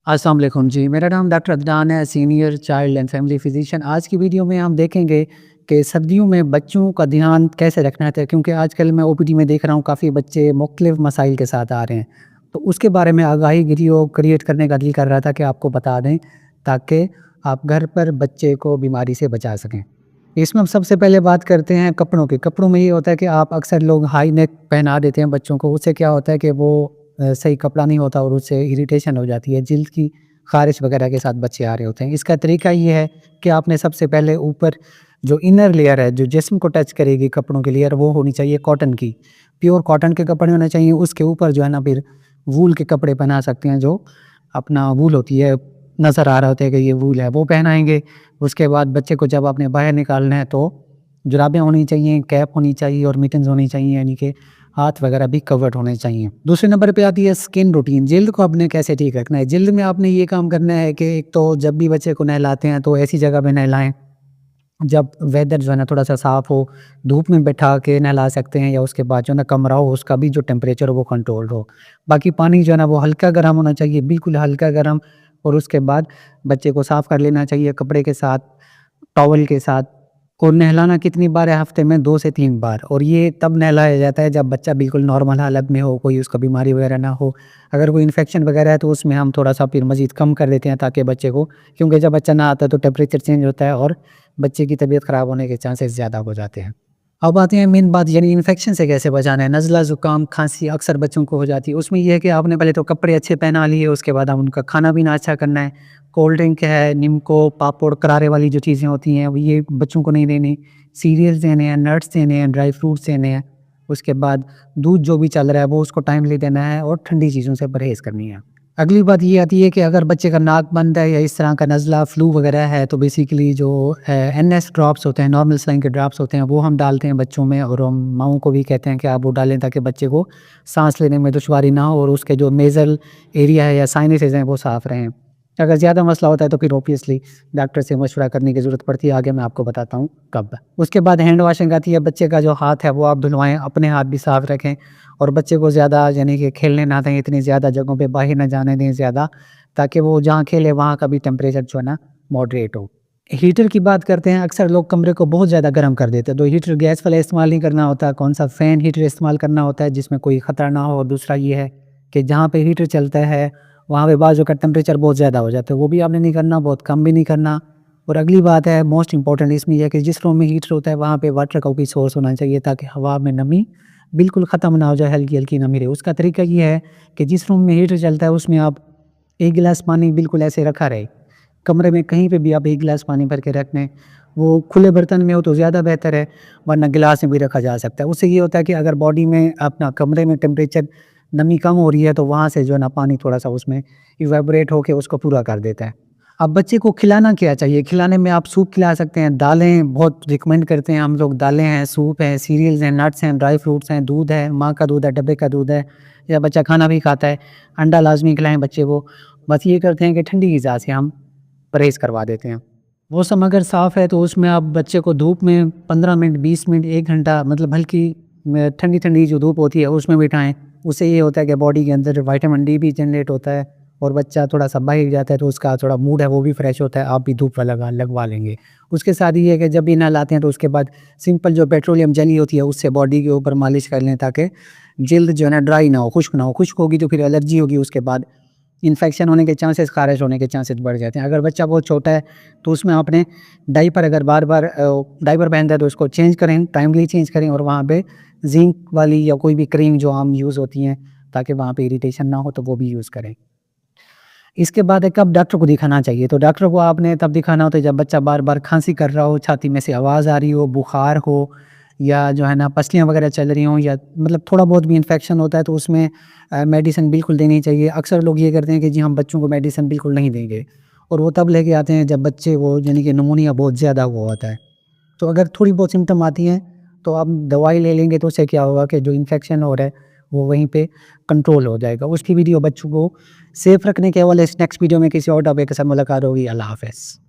अस्सलाम वालेकुम जी, मेरा नाम डॉक्टर अदनान है, senior child and family physician. आज की वीडियो में हम देखेंगे कि सर्दियों में बच्चों का ध्यान कैसे रखना है, क्योंकि आजकल मैं ओपीडी में देख रहा हूँ काफ़ी बच्चे मुख्तलिफ मसाइल के साथ आ रहे हैं। तो उसके बारे में आगाही वीडियो क्रिएट करने का दिल कर रहा था कि आपको बता दें, ताकि आप घर पर बच्चे को बीमारी से बचा सकें। इसमें हम सबसे पहले बात करते हैं कपड़ों की। कपड़ों में ये होता है कि आप अक्सर लोग हाई नेक पहना देते हैं बच्चों को, उससे क्या होता है कि वो सही कपड़ा नहीं होता और उससे इरिटेशन हो जाती है, जिल्द की ख़ारिश वगैरह के साथ बच्चे आ रहे होते हैं। इसका तरीका ये है कि आपने सबसे पहले ऊपर जो इनर लेयर है, जो जिस्म को टच करेगी कपड़ों की लेयर, वो होनी चाहिए कॉटन की, प्योर कॉटन के कपड़े होने चाहिए। उसके ऊपर जो है ना फिर वूल के कपड़े पहना सकते हैं, जो अपना वूल होती है, नज़र आ रहा होता है कि ये वूल है, वो पहनाएँगे। उसके बाद बच्चे को जब आपने बाहर निकालना है तो जुराबें होनी चाहिए, कैप होनी चाहिए और मिटन्स होनी चाहिए, यानी कि हाथ वगैरह भी कवर्ड होने चाहिए। दूसरे नंबर पे आती है स्किन रूटीन। जिल्द को आपने कैसे ठीक रखना है। जिल्द में आपने ये काम करना है कि एक तो जब भी बच्चे को नहलाते हैं तो ऐसी जगह पे नहलाएं जब वेदर जो है ना थोड़ा सा साफ़ हो, धूप में बैठा के नहला सकते हैं, या उसके बाद जो है ना कमरा हो, उसका भी जो टेम्परेचर हो वो कंट्रोल्ड हो। बाकी पानी जो है ना वो हल्का गर्म होना चाहिए, बिल्कुल हल्का गर्म। और उसके बाद बच्चे को साफ़ कर लेना चाहिए कपड़े के साथ, टॉवल के साथ। और नहलाना कितनी बार है? हफ्ते में 2 से 3 बार। और ये तब नहलाया जाता है जब बच्चा बिल्कुल नॉर्मल हालत में हो, कोई उसको बीमारी वगैरह ना हो। अगर कोई इन्फेक्शन वगैरह है तो उसमें हम थोड़ा-सा फिर मज़ीद कम कर देते हैं, ताकि बच्चे को, क्योंकि जब बच्चा ना आता है तो टेम्परेचर चेंज होता है और बच्चे की तबीयत ख़राब होने के चांसेस ज़्यादा हो जाते हैं। अब आते हैं मेन बात, यानी इन्फेक्शन से कैसे बचाना है। नज़ला, ज़ुकाम, खाँसी अक्सर बच्चों को हो जाती है। उसमें ये है कि आपने पहले तो कपड़े अच्छे पहना लिए, उसके बाद आप उनका खाना-पीना अच्छा करना है। कोल्ड ड्रिंक है, निम्को, पापड़, करारे वाली जो चीज़ें होती हैं, वो ये बच्चों को नहीं देनी। सीरियल्स देने हैं, नट्स देने हैं, ड्राई फ्रूट्स देने हैं। उसके बाद दूध जो भी चल रहा है वो उसको टाइमली देना है, और ठंडी चीज़ों से परहेज़ करनी है। अगली बात ये आती है कि अगर बच्चे का नाक बंद है या इस तरह का नज़ला, फ्लू वगैरह है, तो बेसिकली जो एनएस ड्रॉप्स होते हैं, नॉर्मल सलाइन के ड्रॉप्स होते हैं, वो हम डालते हैं बच्चों में। और हम माँओं को भी कहते हैं कि आप वो डालें, ताकि बच्चे को सांस लेने में दुश्वारी ना हो और उसके जो नेज़ल एरिया है या साइनसेस हैं वो साफ़ रहें। अगर ज़्यादा मसला होता है तो फिर ऑब्वियसली डॉक्टर से मशवरा करने की ज़रूरत पड़ती है। आगे मैं आपको बताता हूँ कब। उसके बाद हैंड वाशिंग आती है। बच्चे का जो हाथ है वो आप धुलवाएँ, अपने हाथ भी साफ़ रखें, और बच्चे को ज़्यादा यानी कि खेलने ना दें, इतनी ज़्यादा जगहों पे बाहर ना जाने दें ज़्यादा, ताकि वो जहाँ खेले वहाँ का भी टेम्परेचर जो है ना मॉडरेट हो। हीटर की बात करते हैं। अक्सर लोग कमरे को बहुत ज़्यादा गर्म कर देते हैं, तो हीटर गैस वाला इस्तेमाल नहीं करना होता, कौन सा फ़ैन हीटर इस्तेमाल करना होता है जिसमें कोई ख़तरा ना हो। और दूसरा ये है कि जहाँ पे हीटर चलता है वहाँ पे बाज़ का टेम्परेचर बहुत ज़्यादा हो जाता है, वो भी आपने नहीं करना, बहुत कम भी नहीं करना। और अगली बात है मोस्ट इंपॉर्टेंट इसमें यह है कि जिस रूम में हीटर होता है वहाँ पे वाटर का भी सोर्स होना चाहिए, ताकि हवा में नमी बिल्कुल ख़त्म ना हो जाए, हल्की-हल्की नमी रहे। उसका तरीका ये है कि जिस रूम में हीटर चलता है उसमें आप 1 गिलास पानी बिल्कुल ऐसे रखा रहे। कमरे में कहीं पे भी आप 1 गिलास पानी भर के रख लें। वो खुले बर्तन में हो तो ज़्यादा बेहतर है, वरना गिलास में भी रखा जा सकता है। उससे ये होता है कि अगर बॉडी में अपना कमरे में टेम्परेचर नमी कम हो रही है तो वहाँ से जो है ना पानी थोड़ा-सा उसमें इवेपोरेट होके उसको पूरा कर देता है। अब बच्चे को खिलाना क्या चाहिए? खिलाने में आप सूप खिला सकते हैं, दालें बहुत रिकमेंड करते हैं हम लोग। दालें हैं, सूप है, सीरियल्स हैं, नट्स हैं, ड्राई फ्रूट्स हैं, दूध है, माँ का दूध है, डब्बे का दूध है, या बच्चा खाना भी खाता है, अंडा लाज़मी खिलाएँ बच्चे को। बस ये करते हैं कि ठंडी ग़िज़ा से हम परहेज़ करवा देते हैं। मौसम अगर साफ़ है तो उसमें आप बच्चे को धूप में 15 मिनट, 20 मिनट, 1 घंटा, मतलब हल्की ठंडी-ठंडी जो धूप होती है उसमें बिठाएँ। उससे ये होता है कि बॉडी के अंदर विटामिन डी भी जनरेट होता है, और बच्चा थोड़ा-सा बाहर जाता है तो उसका थोड़ा मूड है वो भी फ्रेश होता है, आप भी धूप लगवा लेंगे। उसके साथ ये है कि जब भी नहलाते हैं तो उसके बाद सिंपल जो पेट्रोलियम जेली होती है उससे बॉडी के ऊपर मालिश कर लें, ताकि जल्द जो है ना ड्राई ना हो, खुश्क ना हो। खुश्क होगी तो फिर एलर्जी होगी, उसके बाद इन्फेक्शन होने के चांसेस, ख़ारिश होने के चांसेस बढ़ जाते हैं। अगर बच्चा बहुत छोटा है तो उसमें आपने डायपर, अगर बार-बार डायपर पहनता है तो उसको चेंज करें, टाइमली चेंज करें, और वहाँ पे ज़िंक वाली या कोई भी क्रीम जो आम यूज़ होती हैं ताकि वहाँ पे इरिटेशन ना हो, तो वो भी यूज़ करें। इसके बाद है कब डॉक्टर को दिखाना चाहिए। तो डॉक्टर को आपने तब दिखाना होता है जब बच्चा बार-बार खाँसी कर रहा हो, छाती में से आवाज़ आ रही हो, बुखार हो, या जो है ना पसलियाँ वगैरह चल रही हों, या मतलब थोड़ा बहुत भी इन्फेक्शन होता है तो उसमें मेडिसिन बिल्कुल देनी चाहिए। अक्सर लोग ये करते हैं कि जी हम बच्चों को मेडिसिन बिल्कुल नहीं देंगे, और वो तब लेके आते हैं जब बच्चे वो यानी कि निमोनिया बहुत ज़्यादा हुआ होता है। तो अगर थोड़ी बहुत सिम्पटम आती हैं तो आप दवाई ले लेंगे, तो उससे क्या होगा कि जो इन्फेक्शन हो रहा है वो वहीं पे कंट्रोल हो जाएगा। उसकी वीडियो बच्चों को सेफ रखने के हवाले से नेक्स्ट वीडियो में किसी और टॉपिक के साथ मुलाकात होगी। अल्लाह हाफ़िज़।